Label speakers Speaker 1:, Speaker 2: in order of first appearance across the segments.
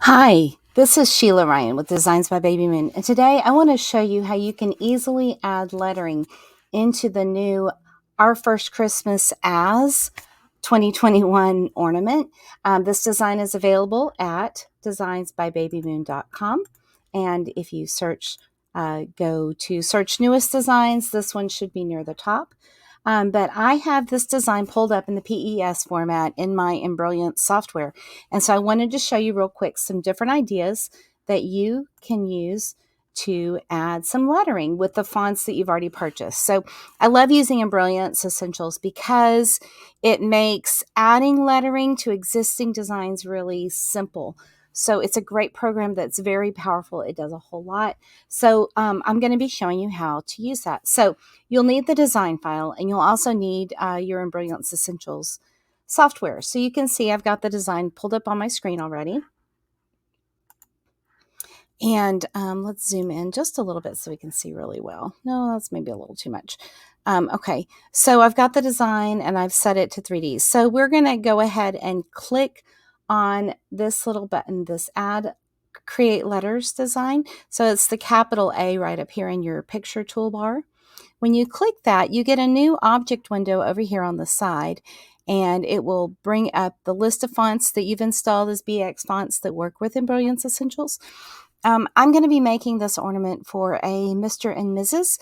Speaker 1: Hi, this is Sheila Ryan with Designs by Babymoon, and today I want to show you how you can easily add lettering into the new Our First Christmas As 2021 ornament. This design is available at designsbybabymoon.com, and if you go to search newest designs, this one should be near the top. But I have this design pulled up in the PES format in my Embrilliance software. And so I wanted to show you real quick some different ideas that you can use to add some lettering with the fonts that you've already purchased. So I love using Embrilliance Essentials because it makes adding lettering to existing designs really simple. So it's a great program that's very powerful. It does a whole lot. So I'm going to be showing you how to use that. So you'll need the design file, and you'll also need your Embrilliance Essentials software. So you can see I've got the design pulled up on my screen already. And let's zoom in just a little bit so we can see really well. No, that's maybe a little too much. Okay, so I've got the design and I've set it to 3D. So we're going to go ahead and click on this little button, this Add Create Letters design. So it's the capital A right up here in your picture toolbar. When you click that, you get a new object window over here on the side, and it will bring up the list of fonts that you've installed as BX fonts that work with Embrilliance Essentials. I'm going to be making this ornament for a Mr. and Mrs.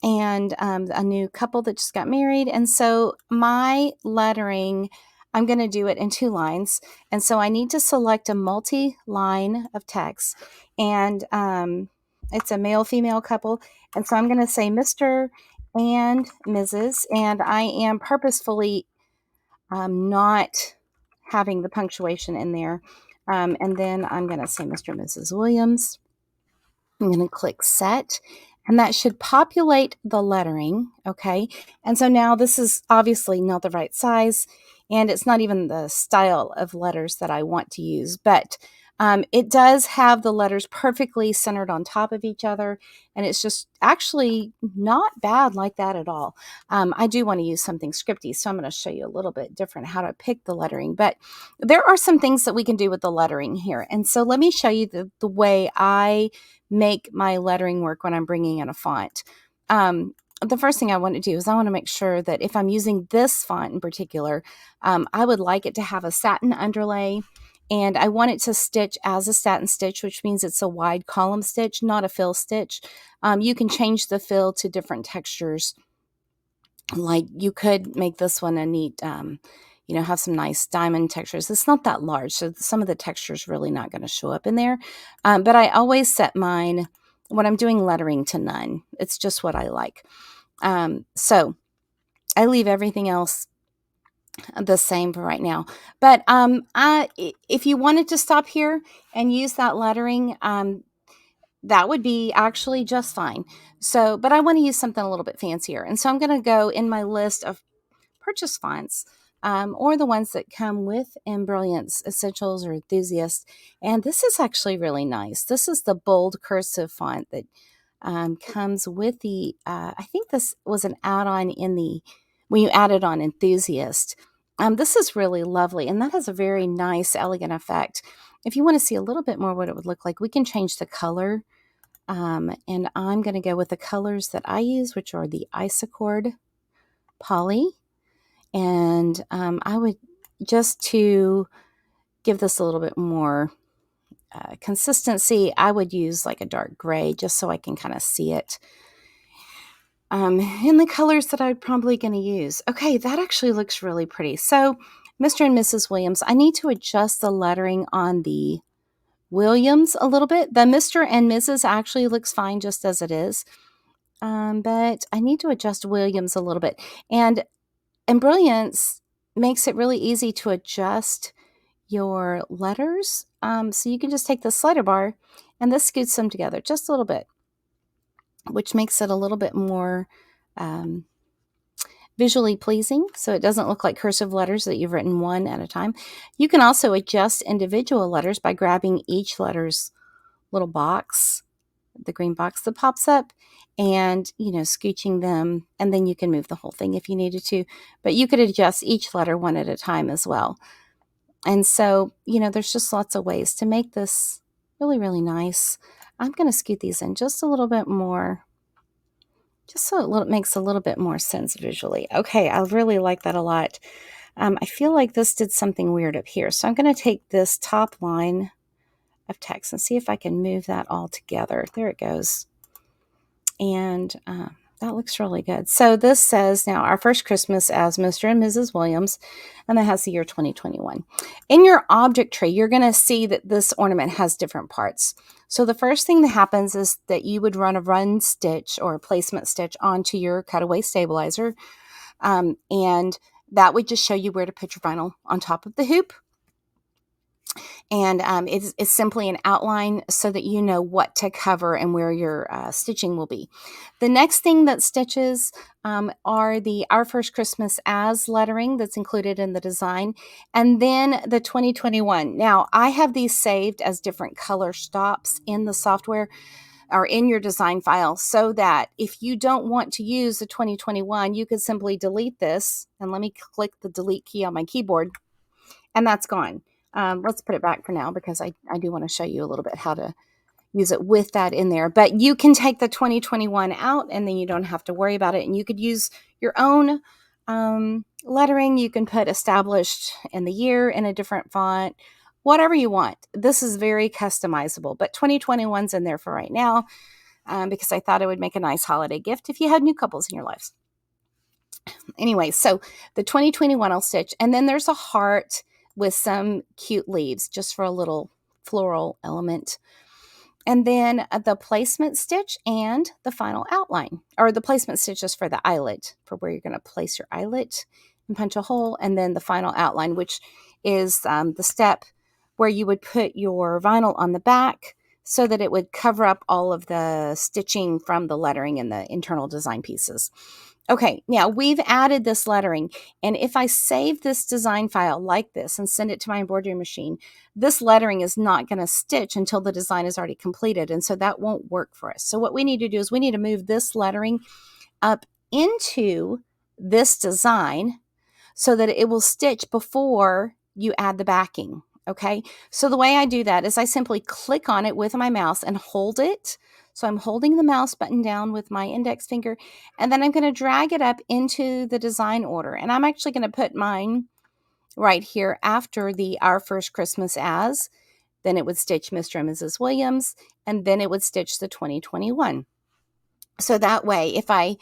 Speaker 1: and a new couple that just got married. And so my lettering, I'm going to do it in 2 lines. And so I need to select a multi-line of text. And it's a male-female couple. And so I'm going to say Mr. and Mrs. And I am purposefully not having the punctuation in there. And then I'm going to say Mr. and Mrs. Williams. I'm going to click Set, and that should populate the lettering, okay? And so now this is obviously not the right size, and it's not even the style of letters that I want to use, but it does have the letters perfectly centered on top of each other, and it's just actually not bad like that at all. I do want to use something scripty, so I'm going to show you a little bit different how to pick the lettering, but there are some things that we can do with the lettering here. And so let me show you the way I make my lettering work when I'm bringing in a font. The first thing I want to do is I want to make sure that if I'm using this font in particular, I would like it to have a satin underlay, and I want it to stitch as a satin stitch, which means it's a wide column stitch, not a fill stitch. You can change the fill to different textures. Like you could make this one a neat, have some nice diamond textures. It's not that large, so some of the texture is really not going to show up in there. But I always set mine when I'm doing lettering to none. It's just what I like. So I leave everything else the same for right now. But if you wanted to stop here and use that lettering, that would be actually just fine. So, but I want to use something a little bit fancier. And so I'm going to go in my list of purchase fonts, or the ones that come with Embrilliance Essentials or Enthusiast. And this is actually really nice. This is the bold cursive font that comes with the, I think this was an add-on when you add it on Enthusiast. This is really lovely, and that has a very nice, elegant effect. If you want to see a little bit more what it would look like, we can change the color. And I'm going to go with the colors that I use, which are the Isocord Poly. And I would, just to give this a little bit more consistency, I would use like a dark gray just so I can kind of see it. And the colors that I'm probably going to use. Okay, that actually looks really pretty. So Mr. and Mrs. Williams, I need to adjust the lettering on the Williams a little bit. The Mr. and Mrs. actually looks fine just as it is. But I need to adjust Williams a little bit. And Embrilliance makes it really easy to adjust your letters. So you can just take the slider bar and this scoots them together just a little bit, which makes it a little bit more visually pleasing, so it doesn't look like cursive letters that you've written one at a time. You can also adjust individual letters by grabbing each letter's little box, the green box that pops up, and scooching them, and then you can move the whole thing if you needed to, but you could adjust each letter one at a time as well. And so, you know, there's just lots of ways to make this really, really nice. I'm going to scoot these in just a little bit more, just so it makes a little bit more sense visually. Okay, I really like that a lot. I feel like this did something weird up here. So I'm going to take this top line of text and see if I can move that all together. There it goes. And that looks really good. So this says, now, our first Christmas as Mr. and Mrs. Williams, and that has the year 2021. In your object tree, you're going to see that this ornament has different parts. So the first thing that happens is that you would run a run stitch or a placement stitch onto your cutaway stabilizer, and that would just show you where to put your vinyl on top of the hoop. And it's simply an outline so that you know what to cover and where your stitching will be. The next thing that stitches are the Our First Christmas As lettering that's included in the design, and then the 2021. Now, I have these saved as different color stops in the software or in your design file, so that if you don't want to use the 2021, you could simply delete this. And let me click the delete key on my keyboard, and that's gone. Let's put it back for now because I do want to show you a little bit how to use it with that in there. But you can take the 2021 out and then you don't have to worry about it. And you could use your own lettering. You can put established in the year in a different font, whatever you want. This is very customizable, but 2021's in there for right now because I thought it would make a nice holiday gift if you had new couples in your lives. Anyway, so the 2021 I'll stitch, and then there's a heart with some cute leaves just for a little floral element. And then the placement stitch and the final outline, or the placement stitch is for the eyelet, for where you're going to place your eyelet and punch a hole. And then the final outline, which is the step where you would put your vinyl on the back so that it would cover up all of the stitching from the lettering and the internal design pieces. Okay, now we've added this lettering, and if I save this design file like this and send it to my embroidery machine, this lettering is not going to stitch until the design is already completed, and so that won't work for us. So what we need to do is we need to move this lettering up into this design so that it will stitch before you add the backing. Okay, so the way I do that is I simply click on it with my mouse and hold it. So I'm holding the mouse button down with my index finger, and then I'm going to drag it up into the design order. And I'm actually going to put mine right here after the Our First Christmas As. Then it would stitch Mr. and Mrs. Williams, and then it would stitch the 2021. So that way, if I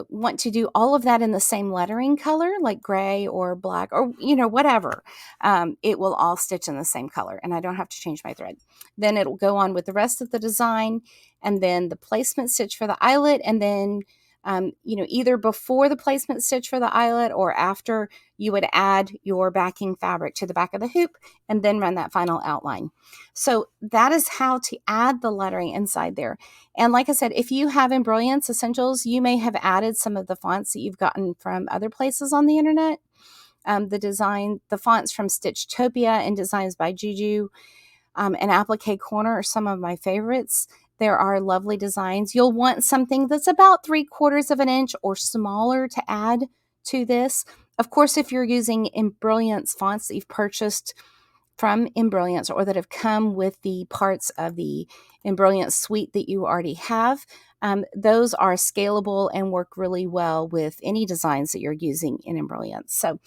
Speaker 1: want to do all of that in the same lettering color, like gray or black or, you know, whatever, it will all stitch in the same color and I don't have to change my thread. Then it'll go on with the rest of the design, and then the placement stitch for the eyelet, and then you know, either before the placement stitch for the eyelet or after, you would add your backing fabric to the back of the hoop and then run that final outline. So that is how to add the lettering inside there. And like I said, if you have Embrilliance Essentials, you may have added some of the fonts that you've gotten from other places on the internet. The fonts from Stitchtopia and Designs by Juju and Applique Corner are some of my favorites. There are lovely designs. You'll want something that's about 3/4 of an inch or smaller to add to this. Of course, if you're using Embrilliance fonts that you've purchased from Embrilliance or that have come with the parts of the Embrilliance suite that you already have, those are scalable and work really well with any designs that you're using in Embrilliance. So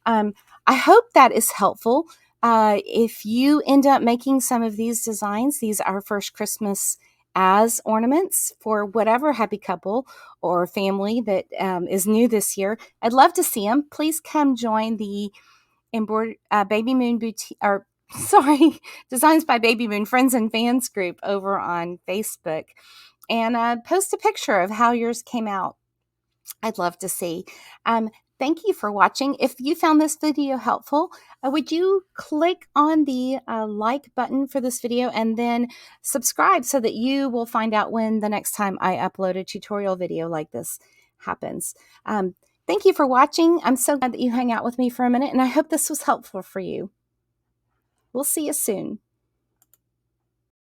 Speaker 1: I hope that is helpful. If you end up making some of these designs, these Our First Christmas As ornaments for whatever happy couple or family that is new this year, I'd love to see them. Please come join the Babymoon Boutique, or sorry, Designs by Babymoon Friends and Fans group over on Facebook, and post a picture of how yours came out. I'd love to see. Thank you for watching. If you found this video helpful, would you click on the like button for this video and then subscribe so that you will find out when the next time I upload a tutorial video like this happens. Thank you for watching. I'm so glad that you hung out with me for a minute, and I hope this was helpful for you. We'll see you soon.